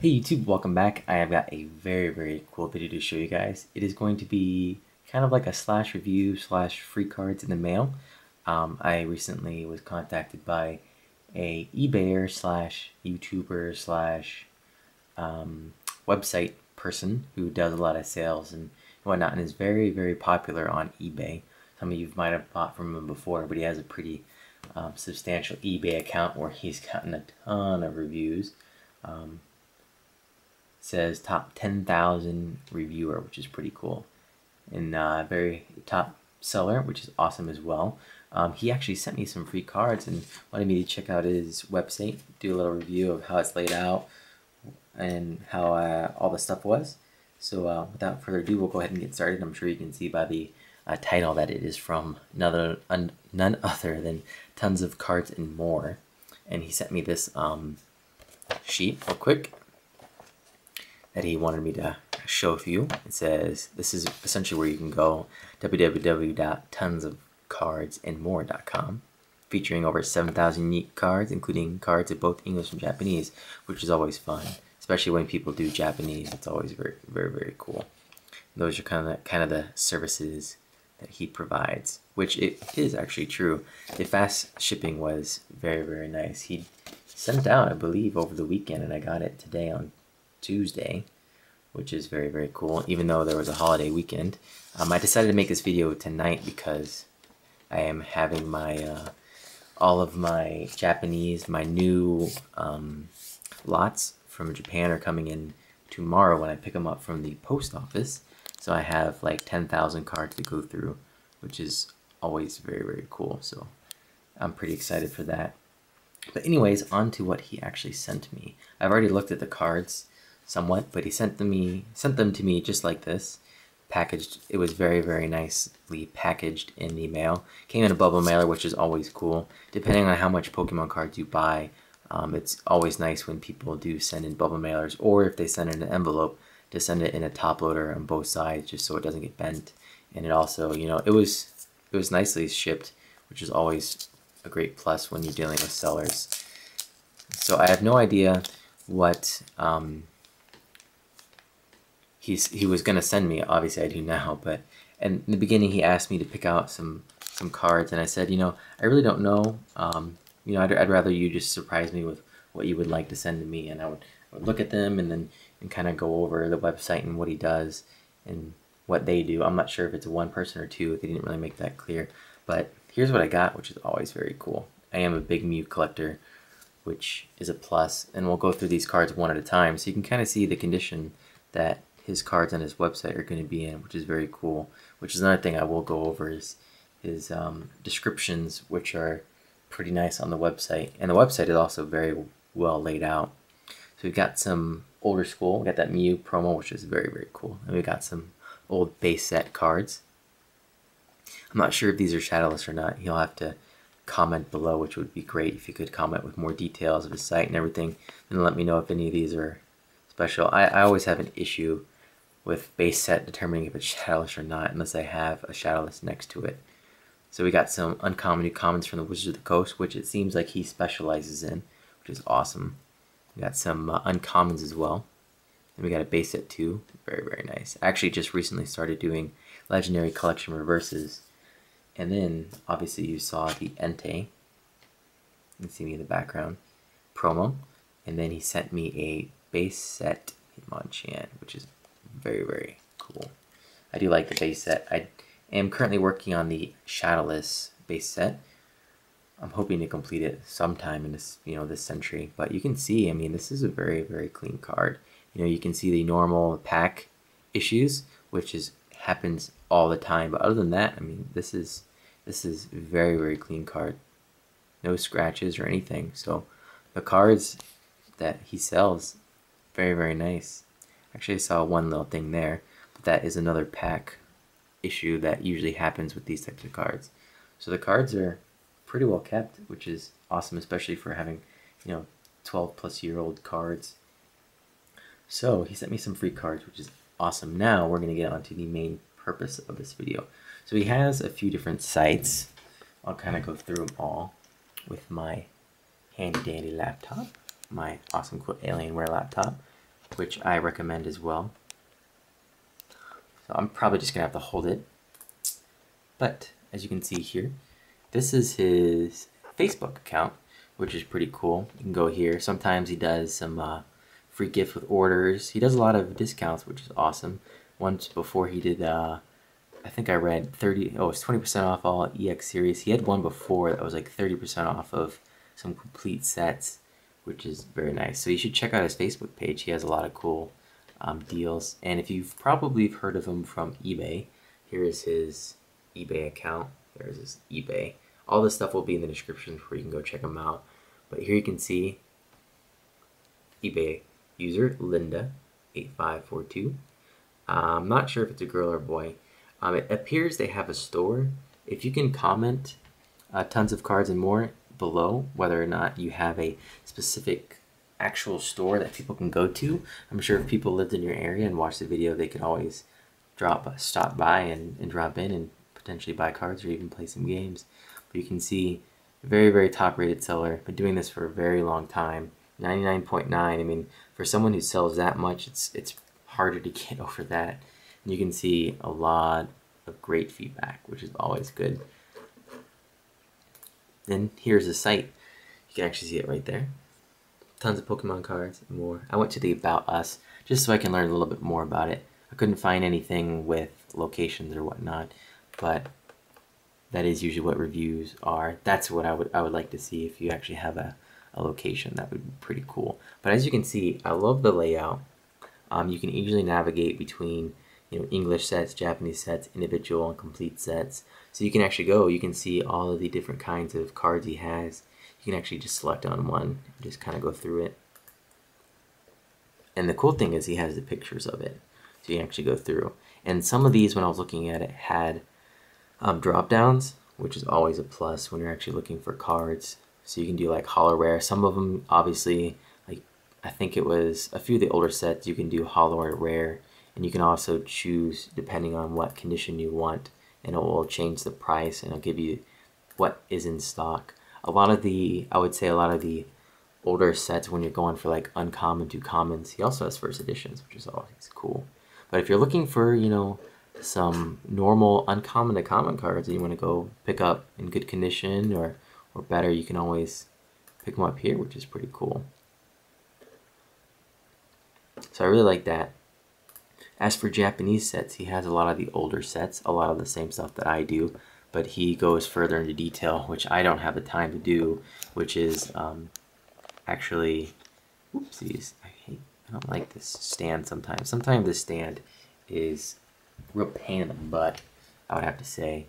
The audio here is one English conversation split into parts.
Hey YouTube, welcome back. I have got a very cool video to show you guys. It is going to be kind of like a slash review slash free cards in the mail. I recently was contacted by a eBayer slash YouTuber slash website person who does a lot of sales and whatnot, and is very popular on eBay. Some of you might have bought from him before, but he has a pretty substantial eBay account where he's gotten a ton of reviews. Says top 10,000 reviewer, which is pretty cool, and very top seller, which is awesome as well. He actually sent me some free cards and wanted me to check out his website, do a little review of how it's laid out and how all the stuff was. So without further ado, we'll go ahead and get started. I'm sure you can see by the title that it is from none other than Tons of Cards and More. And he sent me this sheet real quick that he wanted me to show a few. It says this is essentially where you can go, www.tonsofcardsandmore.com, featuring over 7,000 unique cards, including cards in both English and Japanese, which is always fun, especially when people do Japanese. It's always very cool. Those are kind of the services that he provides, which it is actually true. The fast shipping was very nice. He sent it out, I believe, over the weekend, and I got it today on Tuesday, which is very cool, even though there was a holiday weekend. I decided to make this video tonight because I am having my all of my Japanese, my new lots from Japan are coming in tomorrow when I pick them up from the post office. So I have like 10,000 cards to go through, which is always very cool. So I'm pretty excited for that. But anyways, on to what he actually sent me. I've already looked at the cards somewhat, but he sent them to me just like this, packaged. It was very nicely packaged in the mail. Came in a bubble mailer, which is always cool. Depending on how much Pokemon cards you buy, it's always nice when people do send in bubble mailers, or if they send in an envelope, to send it in a top loader on both sides, just so it doesn't get bent. And it also, you know, it was nicely shipped, which is always a great plus when you're dealing with sellers. So I have no idea what he was gonna send me. Obviously I do now, but in the beginning he asked me to pick out some cards, and I said, you know, I really don't know. You know, I'd rather you just surprise me with what you would like to send to me, and I would look at them and kind of go over the website and what he does and what they do. I'm not sure if it's one person or two. They didn't really make that clear, but here's what I got, which is always very cool. I am a big Mew collector, which is a plus, and we'll go through these cards one at a time so you can kind of see the condition that his cards on his website are going to be in, which is very cool. Which is another thing I will go over is his descriptions, which are pretty nice on the website, and the website is also very well laid out. So we've got some older school. We got that Mew promo, which is very cool, and we got some old base set cards. I'm not sure if these are shadowless or not. He'll have to comment below, which would be great if you could comment with more details of his site and everything, and let me know if any of these are special. I always have an issue with base set determining if it's shadowless or not unless I have a shadowless next to it. So we got some uncommon new commons from the Wizards of the Coast, which it seems like he specializes in, which is awesome. We got some uncommons as well, and we got a base set too. Very nice. I actually just recently started doing legendary collection reverses, and then obviously you saw the Entei. You can see me in the background promo, and then he sent me a base set Hitmonchan, which is very cool. I do like the base set. I am currently working on the shadowless base set. I'm hoping to complete it sometime in this, you know, this century. But you can see, I mean, this is a very clean card. You know, you can see the normal pack issues, which happens all the time. But other than that, I mean, this is very clean card. No scratches or anything. So the cards that he sells, very nice. Actually, I saw one little thing there, but that is another pack issue that usually happens with these types of cards. So the cards are pretty well kept, which is awesome, especially for having, you know, 12-plus-year-old cards. So he sent me some free cards, which is awesome. Now we're going to get on to the main purpose of this video. So he has a few different sites. I'll kind of go through them all with my handy dandy laptop, my awesome cool Alienware laptop. which I recommend as well. So I'm probably just gonna have to hold it. But as you can see here, this is his Facebook account, which is pretty cool. You can go here. Sometimes he does some free gift with orders. He does a lot of discounts, which is awesome. Once before he did, I think I read it's 20% off all EX series. He had one before that was like 30% off of some complete sets, which is very nice. So you should check out his Facebook page. He has a lot of cool deals. And if you've probably heard of him from eBay, here is his eBay account. There's his eBay. All this stuff will be in the description where you can go check him out. But here you can see eBay user Linda8542. I'm not sure if it's a girl or a boy. It appears they have a store. If you can comment tons of cards and more below, whether or not you have a specific actual store that people can go to. I'm sure if people lived in your area and watched the video, they could always stop by and drop in and potentially buy cards or even play some games. But you can see, very, very top rated seller. Been doing this for a very long time. 99.9. I mean, for someone who sells that much, it's harder to get over that. And you can see a lot of great feedback, which is always good. Then here's the site. You can actually see it right there. Tons of Pokemon cards and more. I went to the About Us just so I can learn a little bit more about it. I couldn't find anything with locations or whatnot, but that is usually what reviews are. That's what I would like to see if you actually have a location. That would be pretty cool. But as you can see, I love the layout. You can easily navigate between English sets, Japanese sets, individual and complete sets. So you can actually you can see all of the different kinds of cards he has. You can actually just select on one and just kind of go through it. And the cool thing is he has the pictures of it. So you can actually go through. And some of these, when I was looking at it, had drop downs, which is always a plus when you're actually looking for cards. So you can do like holo rare. Some of them, obviously, like I think it was a few of the older sets, you can do holo or rare. And you can also choose depending on what condition you want, and it will change the price and it'll give you what is in stock. I would say a lot of the older sets, when you're going for like uncommon to commons, he also has first editions, which is always cool. But if you're looking for, some normal uncommon to common cards that you want to go pick up in good condition or better, you can always pick them up here, which is pretty cool. So I really like that. As for Japanese sets, he has a lot of the older sets, a lot of the same stuff that I do, but he goes further into detail, which I don't have the time to do, which is actually, oopsies, I don't like this stand sometimes. Sometimes this stand is a real pain in the butt, I would have to say.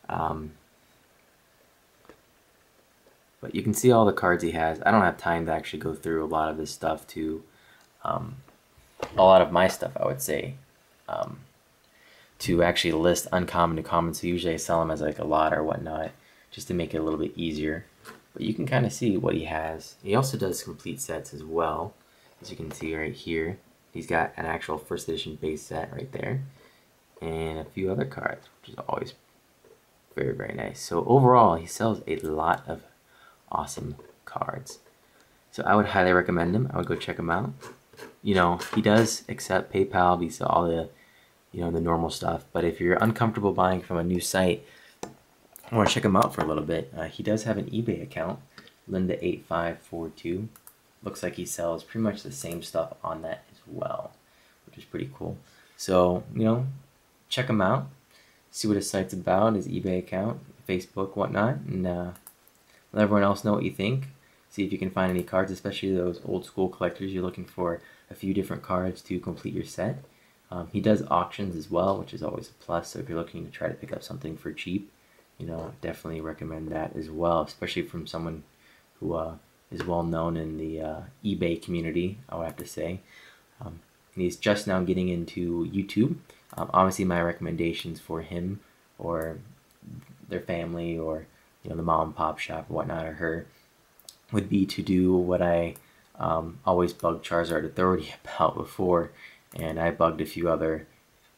But you can see all the cards he has. I don't have time to actually go through a lot of this stuff a lot of my stuff, I would say, to actually list uncommon to common. So usually I sell them as like a lot or whatnot, just to make it a little bit easier. But you can kind of see what he has. He also does complete sets as well, as you can see right here. He's got an actual first edition base set right there, and a few other cards, which is always very, very nice. So overall, he sells a lot of awesome cards. So I would highly recommend him. I would go check him out. He does accept PayPal, Visa, all the, the normal stuff. But if you're uncomfortable buying from a new site, I want to check him out for a little bit. He does have an eBay account, Linda8542. Looks like he sells pretty much the same stuff on that as well, which is pretty cool. So, check him out. See what his site's about, his eBay account, Facebook, whatnot, and let everyone else know what you think. See if you can find any cards, especially those old school collectors. You're looking for a few different cards to complete your set. He does auctions as well, which is always a plus. So if you're looking to try to pick up something for cheap, definitely recommend that as well, especially from someone who is well known in the eBay community, I would have to say. And he's just now getting into YouTube. Obviously, my recommendations for him or their family or the mom and pop shop or whatnot, or her, would be to do what I always bugged Charizard Authority about before, and I bugged a few other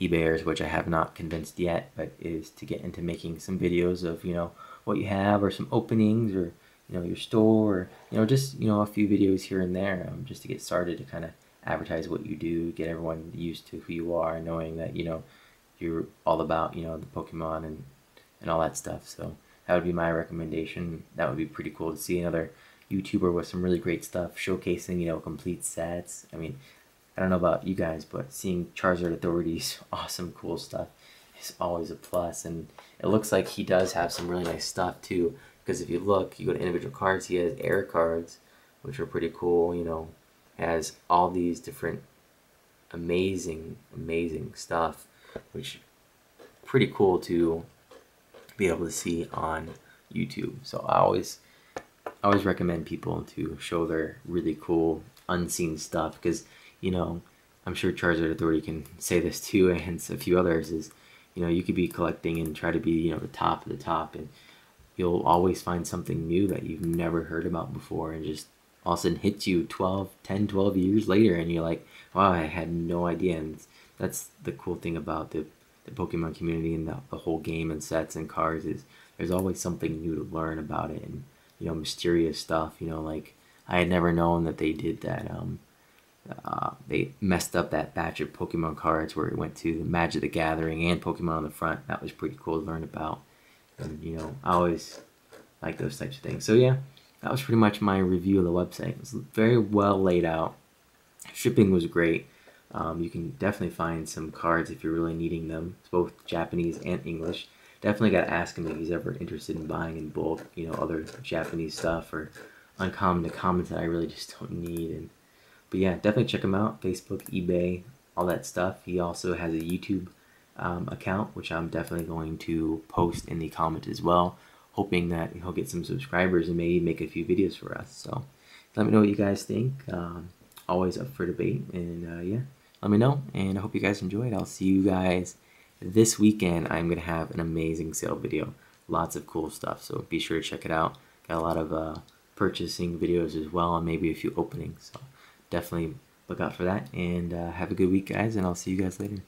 eBayers, which I have not convinced yet, but is to get into making some videos of what you have, or some openings, or your store, or just a few videos here and there, just to get started, to kind of advertise what you do, get everyone used to who you are, knowing that you're all about the Pokemon and all that stuff. So that would be my recommendation. That would be pretty cool to see another YouTuber with some really great stuff, showcasing complete sets. I mean, I don't know about you guys, but seeing Charizard Authority's awesome, cool stuff is always a plus. And it looks like he does have some really nice stuff too, because if you look, you go to individual cards, he has air cards, which are pretty cool. Has all these different amazing stuff, which pretty cool to be able to see on YouTube. So I always recommend people to show their really cool unseen stuff, because I'm sure Charizard Authority can say this too, and a few others, is you could be collecting and try to be the top of the top, and you'll always find something new that you've never heard about before, and just all of a sudden hits you 12 years later, and you're like, wow, I had no idea. And that's the cool thing about the Pokemon community and the whole game and sets and cards, is there's always something new to learn about it, and mysterious stuff. Like I had never known that they did that. They messed up that batch of Pokemon cards where it went to the Magic the Gathering and Pokemon on the front. That was pretty cool to learn about. And I always like those types of things. So yeah, that was pretty much my review of the website. It was very well laid out. Shipping was great. You can definitely find some cards if you're really needing them. It's both Japanese and English. Definitely got to ask him if he's ever interested in buying in bulk, other Japanese stuff or uncommon to commons that I really just don't need. But yeah, definitely check him out. Facebook, eBay, all that stuff. He also has a YouTube account, which I'm definitely going to post in the comments as well, hoping that he'll get some subscribers and maybe make a few videos for us. So let me know what you guys think. Always up for debate, and yeah, let me know, and I hope you guys enjoyed. I'll see you guys this weekend. I'm gonna have an amazing sale video, lots of cool stuff, so be sure to check it out. Got a lot of purchasing videos as well, and maybe a few openings, so definitely look out for that. And have a good week, guys, and I'll see you guys later.